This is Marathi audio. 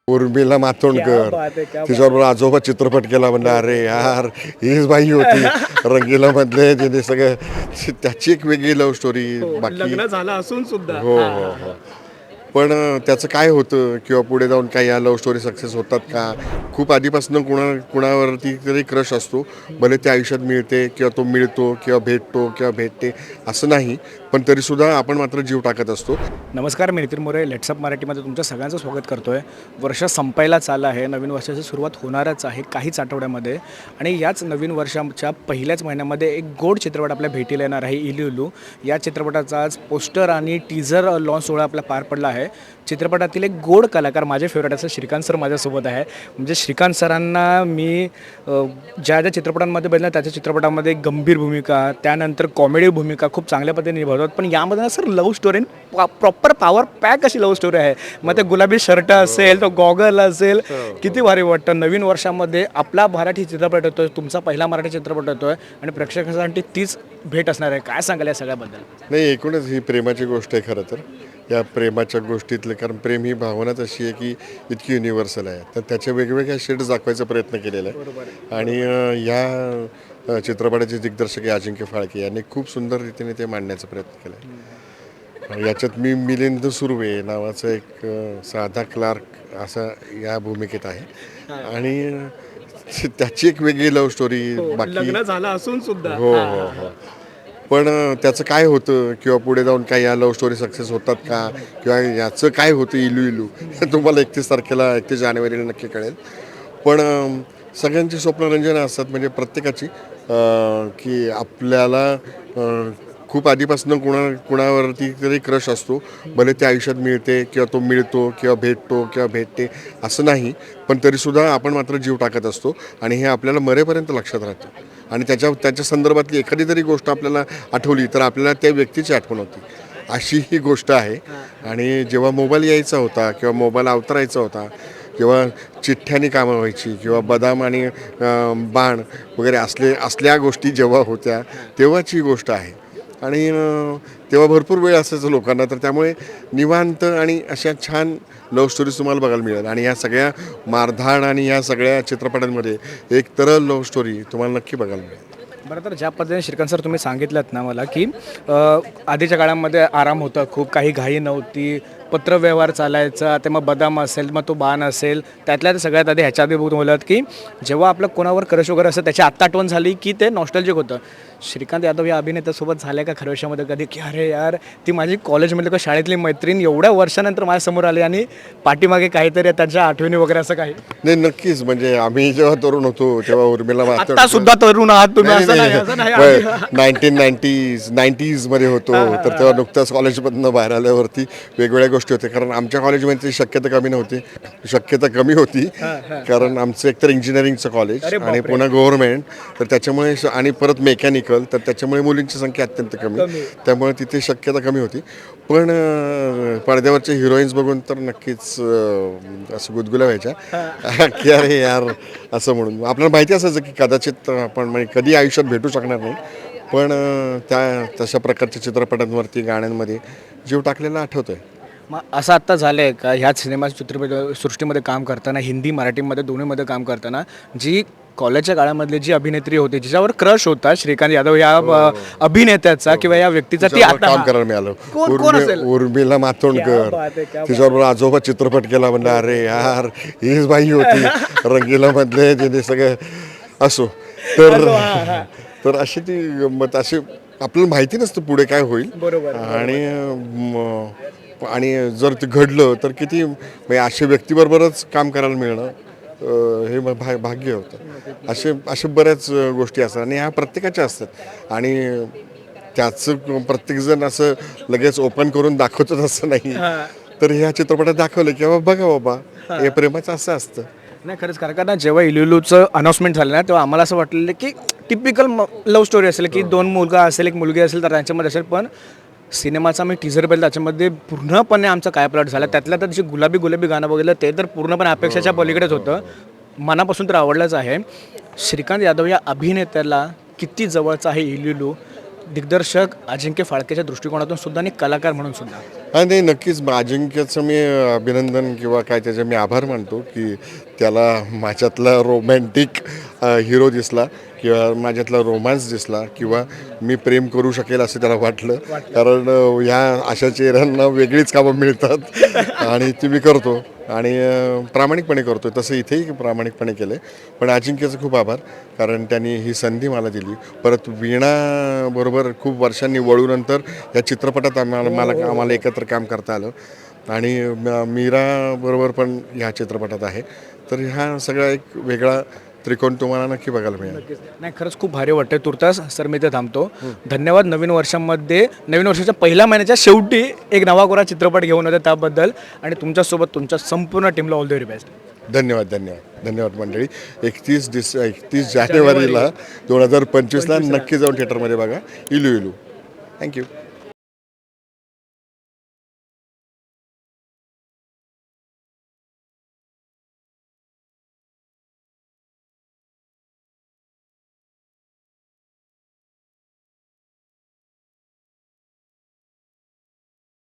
उर्मिला मातोंडकर तिच्याबरोबर आजोबा चित्रपट केला. म्हणलं अरे यार हीच बाई होती रंगीला मधले तिने सगळं. त्याची एक वेगळी लव्ह स्टोरी. बाकी लग्न झालं असून सुद्धा हो हो हो. पण त्याचं काय होतं किंवा पुढे जाऊन काय या लव्ह स्टोरी सक्सेस होतात का? खूप आधीपासून कुणावरती तरी क्रश असतो. भले ते आयुष्यात मिळते किंवा तो मिळतो किंवा भेटतो किंवा भेटते असं नाही, पण तरीसुद्धा आपण मात्र जीव टाकत असतो. नमस्कार, मी नितीन मोरे. लेट्सअप मराठीमध्ये तुमचं सगळ्यांचं स्वागत करतोय. वर्ष संपायला चाललं आहे, नवीन वर्षाची सुरुवात होणारच आहे काहीच आठवड्यामध्ये. आणि याच नवीन वर्षाच्या पहिल्याच महिन्यामध्ये एक गोड चित्रपट आपल्या भेटीला येणार आहे, इलू इलू. या चित्रपटाचा आज पोस्टर आणि टीझर लॉन्च सोहळा आपला पार पडला आहे. चित्रपटातील एक गोड कलाकार, माझे फेवरेट असं श्रीकांत सर माझ्यासोबत आहे. म्हणजे श्रीकांत सरांना मी ज्या ज्या चित्रपटांमध्ये बघितलं त्याच्या चित्रपटामध्ये गंभीर भूमिका, त्यानंतर कॉमेडी भूमिका खूप चांगल्या पद्धतीने निभावतात. पण यामध्ये ना sir love story, proper power pack अशी लव्ह स्टोरी आहे. मग ते गुलाबी शर्ट असेल, तो गॉगल असेल, किती भारी वाटतं. नवीन वर्षामध्ये आपला मराठी चित्रपट येतोय, तुमचा पहिला मराठी चित्रपट येतोय आणि प्रेक्षकांसाठी तीच भेट असणार आहे. काय सांगाल या सगळ्याबद्दल? नाही, एकूणच ही प्रेमाची गोष्ट आहे खरं तर. या प्रेमाच्या गोष्टीतलं, कारण प्रेम ही भावनाच अशी आहे की इतकी युनिव्हर्सल आहे, तर त्याच्या वेगवेगळ्या शेड्स दाखवायचा प्रयत्न केलेला आहे. आणि या चित्रपटाचे दिग्दर्शक आहे अजिंक्य फाळके यांनी खूप सुंदर रीतीने ते मांडण्याचा प्रयत्न केला आहे. याच्यात मी मिलिंद सुर्वे नावाचा एक साधा क्लार्क असा या भूमिकेत आहे. आणि त्याची एक वेगळी लव्ह स्टोरी. बाकी लग्न झालं असून सुद्धा हो हो हो. पण त्याचं काय होतं किंवा पुढे जाऊन काय या लव्ह स्टोरी सक्सेस होतात का किंवा याचं काय होतं इलू इलू हे तुम्हाला 31 तारखेला 31 जानेवारीला नक्की कळेल. पण सगळ्यांची स्वप्नरंजनं असतात, म्हणजे प्रत्येकाची की आपल्याला खूप आधीपासून कुणावरती तरी क्रश असतो. भले ते आयुष्यात मिळते किंवा तो मिळतो किंवा भेटतो किंवा भेटते असं नाही, पण तरीसुद्धा आपण मात्र जीव टाकत असतो. आणि हे आपल्याला मरेपर्यंत लक्षात राहतं. आणि त्याच्या संदर्भातली एखादी तरी गोष्ट आपल्याला आठवली तर आपल्याला त्या व्यक्तीची आठवण होती, अशी ही गोष्ट आहे. आणि जेव्हा मोबाईल यायचा होता किंवा मोबाईल अवतरायचा होता, किंवा चिठ्ठ्यानी कामं व्हायची किंवा बदाम आणि बाण वगैरे असल्या गोष्टी जेव्हा होत्या तेव्हाची गोष्ट आहे. आणि तेव्हा भरपूर वेळ असायचा लोकांना, तर त्यामुळे निवांत आणि अशा छान लव्ह स्टोरीज तुम्हाला बघायला मिळेल. आणि या सगळ्या मारधाड आणि या सगळ्या चित्रपटांमध्ये एक तरल लव्ह स्टोरी तुम्हाला नक्की बघायला मिळेल. बरं, तर ज्या पद्धतीने श्रीकांत सर तुम्ही सांगितलं ना मला की आधीच्या काळामध्ये आराम होता, खूप काही घाई नव्हती, पत्रव्यवहार चालायचा, ते मग बदाम असेल, मग तो बाण असेल. त्यातल्या सगळ्यात आधी ह्याच्या आधी बोलत की जेव्हा आपलं कोणावर क्रश वगैरे असतं त्याची आत्ता आठवण झाली की ते नॉस्टॅल्जिक होतं. श्रीकांत यादव या अभिनेत्यासोबत झालं का खऱ्या आयुष्यामध्ये कधी की अरे यार ती माझी कॉलेजमधली का शाळेतली मैत्रीण एवढ्या वर्षानंतर माझ्यासमोर आली आणि पाठीमागे काहीतरी त्याच्या आठवणी वगैरे असं काही? नाही, नक्कीच. म्हणजे आम्ही जेव्हा तरुण होतो तेव्हा उर्मिला आता सुद्धा तरुण आहात तुम्ही, असं नाही, असं नाही. 90s मध्ये होतो, तर तेव्हा नुकताच कॉलेजमधनं बाहेर आल्यावरती वेगवेगळ्या गोष्टी होत्या. कारण आमच्या कॉलेजमध्ये शक्यता कमी होती, कारण आमचं एकतर इंजिनिअरिंगचं कॉलेज आणि पुन्हा गव्हर्नमेंट, तर त्याच्यामुळे आणि परत मेकॅनिकल, तर त्याच्यामुळे मुलींची संख्या अत्यंत कमी, त्यामुळे तिथे शक्यता कमी होती. पण पडद्यावरचे हिरोईन्स बघून तर नक्कीच असं गुदगुल्या व्हायच्या की अरे यार असं. म्हणून आपल्याला माहिती असायचं की कदाचित आपण म्हणजे कधी आयुष्यात भेटू शकणार नाही, पण तशा प्रकारच्या चित्रपटांवरती गाण्यांमध्ये जीव टाकलेला आठवतोय. मग असं आत्ता झालं आहे का ह्याच सिनेमा चित्रपट सृष्टीमध्ये काम करताना, हिंदी मराठीमध्ये दोन्हीमध्ये काम करताना, जी कॉलेजच्या काळामधली जी अभिनेत्री होती जिच्यावर क्रश होता श्रीकांत यादव या अभिनेत्याचा किंवा या व्यक्तीचा, ती आता काम करायला मिळालं. कोण असेल? उर्मिला मातोंडकर तिच्याबरोबर आजोबा चित्रपट केला. म्हणलं अरे यार हीच बाई होती रंगीला मधले तिने सगळं असो. तर अशी ती गंमत, अशी आपल्याला माहिती नसतं पुढे काय होईल. बरोबर. आणि जर ते घडलं तर किती म्हणजे अशा व्यक्तीबरोबरच काम करायला मिळणं हे भाग्य होतं. असे बऱ्याच गोष्टी असतात आणि ह्या प्रत्येकाच्या असतात. आणि त्याचं प्रत्येकजण असं लगेच ओपन करून दाखवतच असं नाही, तर ह्या चित्रपटात दाखवलं की बघा बाबा हे प्रेमाचं असं असतं. नाही, खरंच. कारण जेव्हा इलूचं अनाऊन्समेंट झालं ना तेव्हा आम्हाला असं वाटलेलं की टिपिकल लव्ह स्टोरी असेल की दोन मुलगा असेल, एक मुलगी असेल, तर त्यांच्यामध्ये असेल. पण सिनेमाचा मी टीझर पाहिलं, त्याच्यामध्ये पूर्णपणे आमचा काय प्लॉट झाला. त्यातल्या तर जे गुलाबी गाणं बघितलं ते तर पूर्णपणे अपेक्षाच्या पलीकडेच होतं. मनापासून तर आवडलंच आहे. श्रीकांत यादव या अभिनेत्याला किती जवळचा आहे इलू. दिग्दर्शक अजिंक्य फाळकेच्या दृष्टिकोनातून सुद्धा आणि कलाकार म्हणून सुद्धा. हा नाही नक्कीच अजिंक्यचं मी अभिनंदन किंवा काय त्याचे मी आभार मानतो की त्याला माझ्यातला रोमॅन्टिक हिरो दिसला किंवा माझ्यातला रोमांस दिसला किंवा मी प्रेम करू शकेल असं त्याला वाटलं. कारण ह्या अशा चेहऱ्यांना वेगळीच कामं मिळतात आणि ती मी करतो आणि प्रामाणिकपणे करतो. तसं इथेही प्रामाणिकपणे केलं आहे. पण अजिंक्यचं खूप आभार कारण त्यांनी ही संधी मला दिली. परत वीणाबरोबर खूप वर्षांनी वळूनंतर या चित्रपटात आम्हाला एकत्र काम करता आलं आणि मीराबरोबर पण ह्या चित्रपटात आहे. तर हा सगळा एक वेगळा त्रिकोण तुम्हाला नक्की बघायला मिळेल. नाही खरंच खूप भारी वाटतं. तुर्तास सर मी ते थांबतो. धन्यवाद. नवीन वर्षाच्या पहिल्या महिन्याच्या शेवटी एक नवा चित्रपट घेऊन होते त्याबद्दल आणि तुमच्यासोबत तुमच्या संपूर्ण टीमला ऑल द व्हेरी बेस्ट. धन्यवाद मंडळी. 31 जानेवारीला 2025ला नक्की जाऊन थिएटरमध्ये बघा इलू. थँक्यू.